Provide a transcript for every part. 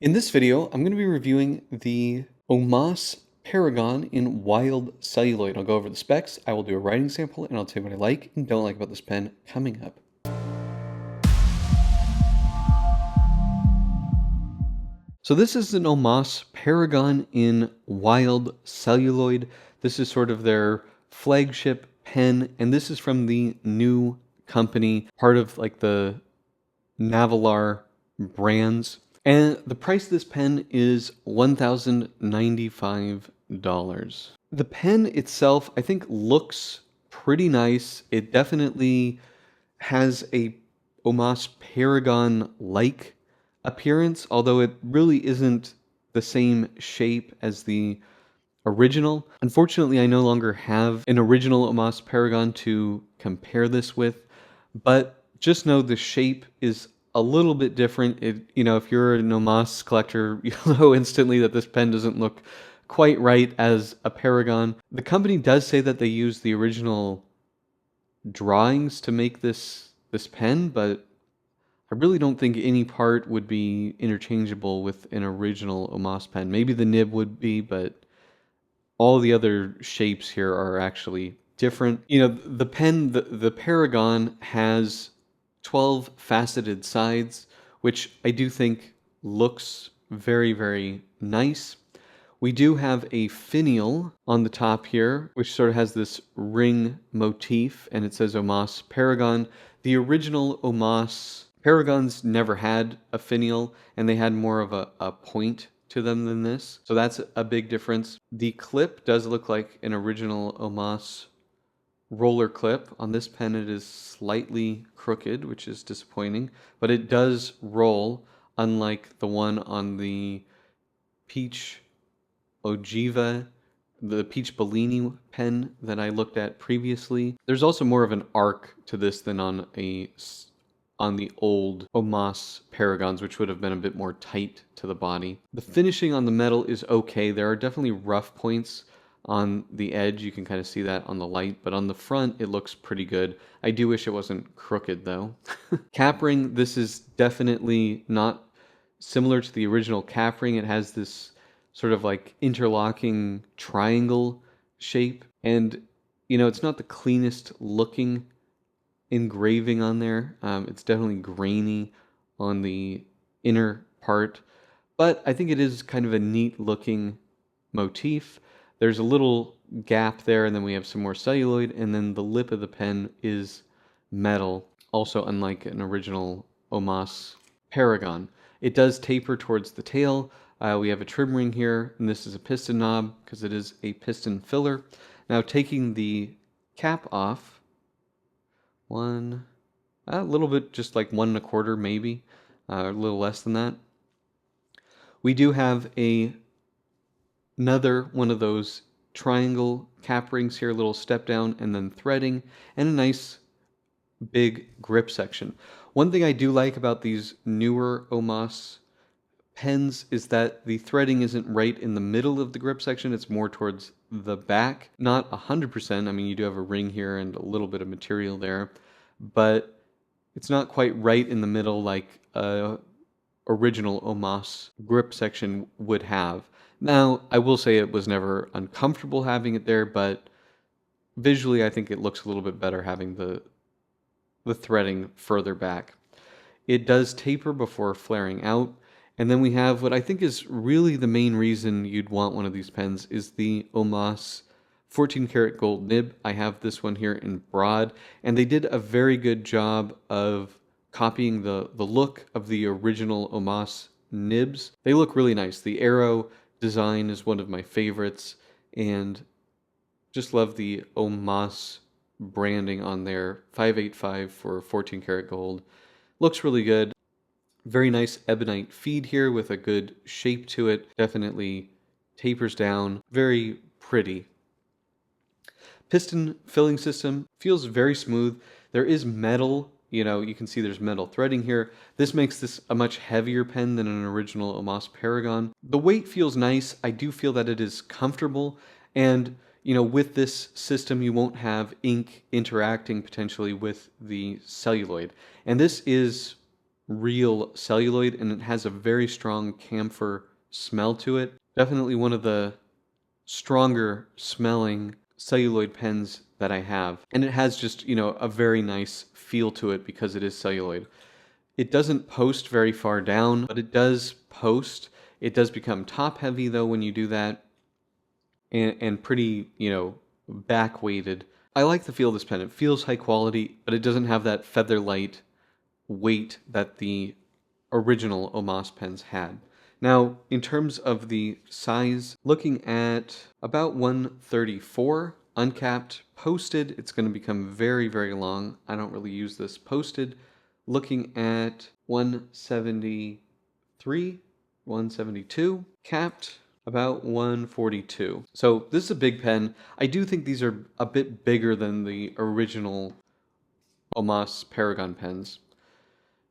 In this video, I'm going to be reviewing the OMAS Paragon in Wild Celluloid. I'll go over the specs, I will do a writing sample, and I'll tell you what I like and don't like about this pen coming up. So this is an OMAS Paragon in Wild Celluloid. This is sort of their flagship pen, and this is from the new company, part of like the Navalar brands. And the price of this pen is $1,095. The pen itself, I think, looks pretty nice. It definitely has a OMAS Paragon-like appearance, although it really isn't the same shape as the original. Unfortunately, I no longer have an original OMAS Paragon to compare this with, but just know the shape is a little bit different. If you're an OMAS collector, you'll know instantly that this pen doesn't look quite right as a Paragon. The company does say that they use the original drawings to make this pen, but I really don't think any part would be interchangeable with an original OMAS pen. Maybe the nib would be, but all the other shapes here are actually different. The pen, the Paragon has 12 faceted sides, which I do think looks very, very nice. We do have a finial on the top here, which sort of has this ring motif, and it says OMAS Paragon. The original OMAS Paragons never had a finial, and they had more of a point to them than this. So that's a big difference. The clip does look like an original OMAS roller clip. On this pen it is slightly crooked, which is disappointing, but it does roll, unlike the one on the Peach Ogiva, the Peach Bellini pen that I looked at previously. There's also more of an arc to this than on the old OMAS Paragons, which would have been a bit more tight to the body. The finishing on the metal is okay. There are definitely rough points on the edge. You can kind of see that on the light, but on the front it looks pretty good. I do wish it wasn't crooked though. Cap ring, this is definitely not similar to the original cap ring. It has this sort of like interlocking triangle shape, and it's not the cleanest looking engraving on there. It's definitely grainy on the inner part, but I think it is kind of a neat looking motif. There's a little gap there, and then we have some more celluloid, and then the lip of the pen is metal, also unlike an original OMAS Paragon. It does taper towards the tail. We have a trim ring here, and this is a piston knob because it is a piston filler. Now taking the cap off, a little bit, just like 1 1/4 maybe, a little less than that. We do have another one of those triangle cap rings here, a little step down and then threading, and a nice big grip section. One thing I do like about these newer OMAS pens is that the threading isn't right in the middle of the grip section, it's more towards the back. Not 100%, I mean you do have a ring here and a little bit of material there, but it's not quite right in the middle like a original OMAS grip section would have. Now, I will say it was never uncomfortable having it there, but visually I think it looks a little bit better having the threading further back. It does taper before flaring out. And then we have what I think is really the main reason you'd want one of these pens is the OMAS 14 karat gold nib. I have this one here in broad, and they did a very good job of copying the look of the original OMAS nibs. They look really nice. The arrow design is one of my favorites, and just love the OMAS branding on there. 585 for 14 karat gold. Looks really good. Very nice ebonite feed here with a good shape to it. Definitely tapers down. Very pretty. Piston filling system feels very smooth. There is metal, you can see there's metal threading here. This makes this a much heavier pen than an original OMAS Paragon. The weight feels nice. I do feel that it is comfortable, and with this system you won't have ink interacting potentially with the celluloid. And this is real celluloid, and it has a very strong camphor smell to it. Definitely one of the stronger smelling celluloid pens that I have. And it has just, a very nice feel to it because it is celluloid. It doesn't post very far down, but it does post. It does become top heavy though when you do that, and pretty, back weighted. I like the feel of this pen. It feels high quality, but it doesn't have that feather light weight that the original OMAS pens had. Now, in terms of the size, looking at about 134 uncapped. Posted, it's going to become very, very long. I don't really use this. Posted, looking at 173, 172. Capped, about 142. So this is a big pen. I do think these are a bit bigger than the original OMAS Paragon pens.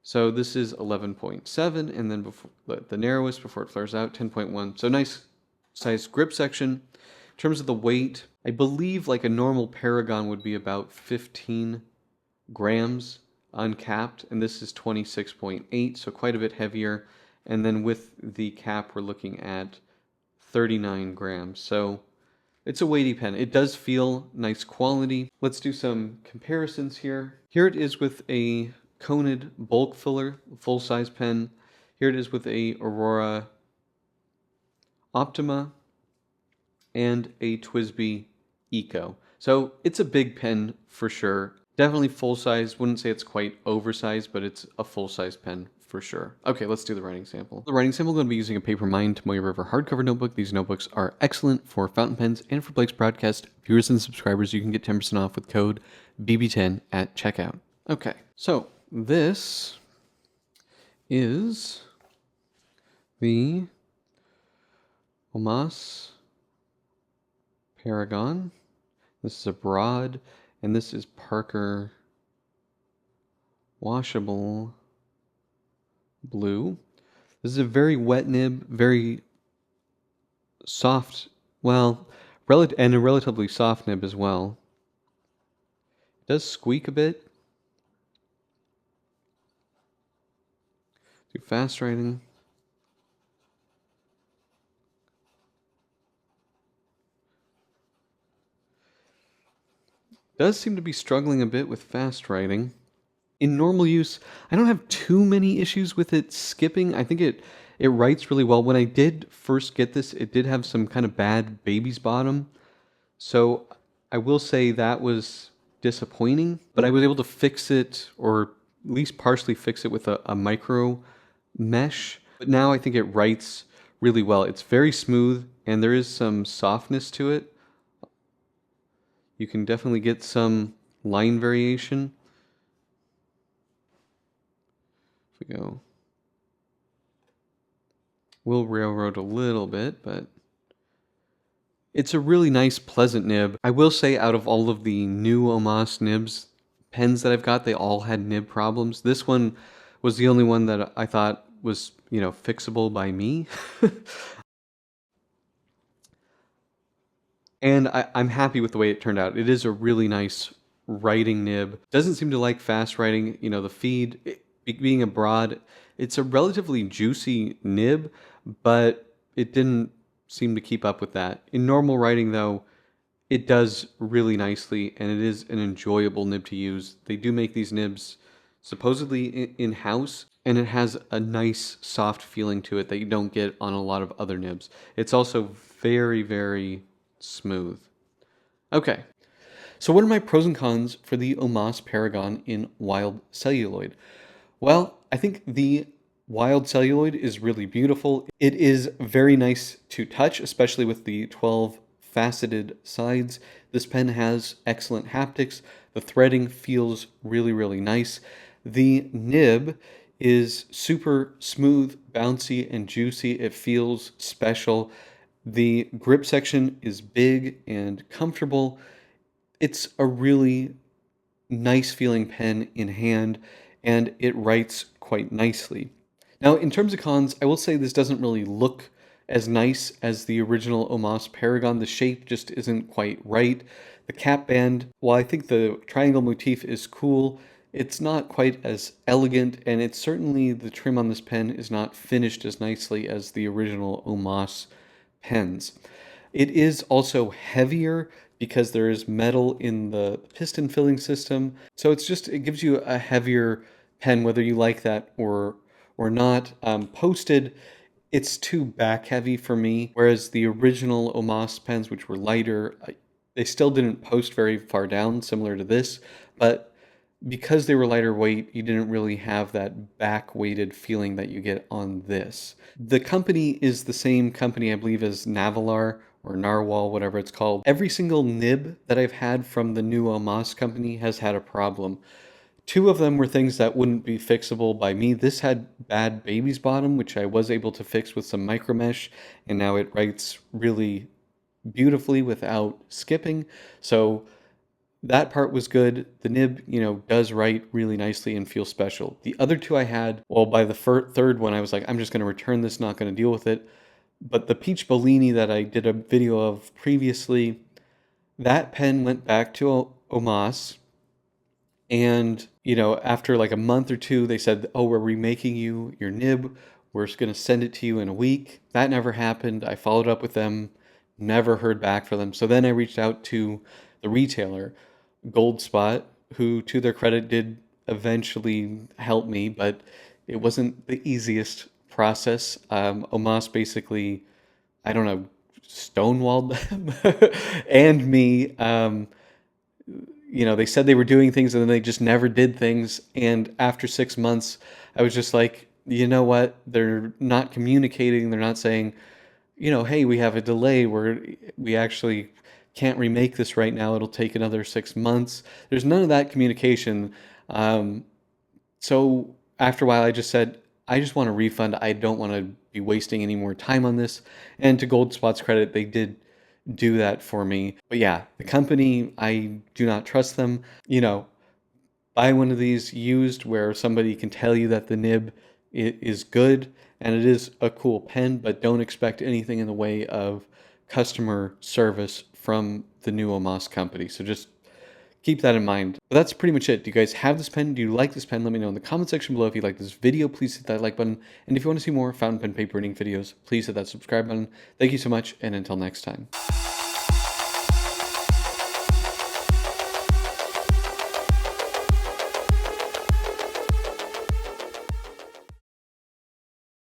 So this is 11.7, and then before the narrowest before it flares out, 10.1. So nice size grip section. In terms of the weight, I believe like a normal Paragon would be about 15 grams uncapped, and this is 26.8, so quite a bit heavier. And then with the cap, we're looking at 39 grams. So it's a weighty pen. It does feel nice quality. Let's do some comparisons here. Here it is with a coned bulk filler, full-size pen. Here it is with a Aurora Optima and a TWSBI Eco. So it's a big pen for sure. Definitely full-size. Wouldn't say it's quite oversized, but it's a full-size pen for sure. Okay, let's do the writing sample. The writing sample, I'm going to be using a Paper Mine Tomoe River hardcover notebook. These notebooks are excellent for fountain pens and for Blake's broadcast. Viewers and subscribers, you can get 10% off with code BB10 at checkout. Okay, so this is the OMAS Paragon. This is a broad, and this is Parker washable blue. This is a very wet nib, very soft, and a relatively soft nib as well. It does squeak a bit. Do fast writing. Does seem to be struggling a bit with fast writing. In normal use, I don't have too many issues with it skipping. I think it writes really well. When I did first get this, it did have some kind of bad baby's bottom. So I will say that was disappointing, but I was able to fix it, or at least partially fix it with a micro mesh. But now I think it writes really well. It's very smooth, and there is some softness to it. You can definitely get some line variation. If we go, we'll railroad a little bit, but it's a really nice, pleasant nib. I will say out of all of the new OMAS nibs, pens that I've got, they all had nib problems. This one was the only one that I thought was, fixable by me. And I'm happy with the way it turned out. It is a really nice writing nib. Doesn't seem to like fast writing. The feed, being a broad, it's a relatively juicy nib, but it didn't seem to keep up with that. In normal writing, though, it does really nicely, and it is an enjoyable nib to use. They do make these nibs supposedly in-house, and it has a nice soft feeling to it that you don't get on a lot of other nibs. It's also very, very smooth. Okay, so what are my pros and cons for the OMAS Paragon in Wild Celluloid? Well, I think the Wild Celluloid is really beautiful. It is very nice to touch, especially with the 12 faceted sides. This pen has excellent haptics. The threading feels really, really nice. The nib is super smooth, bouncy, and juicy. It feels special. The grip section is big and comfortable. It's a really nice feeling pen in hand, and it writes quite nicely. Now, in terms of cons, I will say this doesn't really look as nice as the original OMAS Paragon. The shape just isn't quite right. The cap band, while I think the triangle motif is cool, It's not quite as elegant, and it's certainly the trim on this pen is not finished as nicely as the original OMAS pens. It is also heavier because there is metal in the piston filling system. So it gives you a heavier pen, whether you like that or not. Posted, it's too back heavy for me, whereas the original OMAS pens, which were lighter, they still didn't post very far down, similar to this, but because they were lighter weight, you didn't really have that back weighted feeling that you get on this. The company is the same company, I believe, as Navalar or Narwhal, whatever it's called. Every single nib that I've had from the new OMAS company has had a problem. Two of them were things that wouldn't be fixable by me. This had bad baby's bottom, which I was able to fix with some micro mesh, and now it writes really beautifully without skipping. So that part was good. The nib, does write really nicely and feel special. The other two I had, well, by the third one, I was like, I'm just going to return this, not going to deal with it. But the Peach Bellini that I did a video of previously, that pen went back to OMAS. And, after like a month or two, they said, oh, we're remaking your nib. We're just going to send it to you in a week. That never happened. I followed up with them, never heard back from them. So then I reached out to the retailer, Goldspot, who, to their credit, did eventually help me, but it wasn't the easiest process. OMAS basically, I don't know, stonewalled them and me. They said they were doing things and then they just never did things. And after 6 months, I was just like, you know what? They're not communicating. They're not saying, hey, we have a delay where we actually can't remake this right now. It'll take another 6 months. There's none of that communication. So after a while, I just said, I just want a refund. I don't want to be wasting any more time on this. And to Goldspot's credit, they did do that for me. But yeah, the company, I do not trust them. Buy one of these used where somebody can tell you that the nib is good and it is a cool pen, but don't expect anything in the way of customer service from the new OMAS company. So just keep that in mind. But that's pretty much it. Do you guys have this pen? Do you like this pen? Let me know in the comment section below. If you like this video, please hit that like button. And if you want to see more fountain pen paper reading videos, please hit that subscribe button. Thank you so much, and until next time.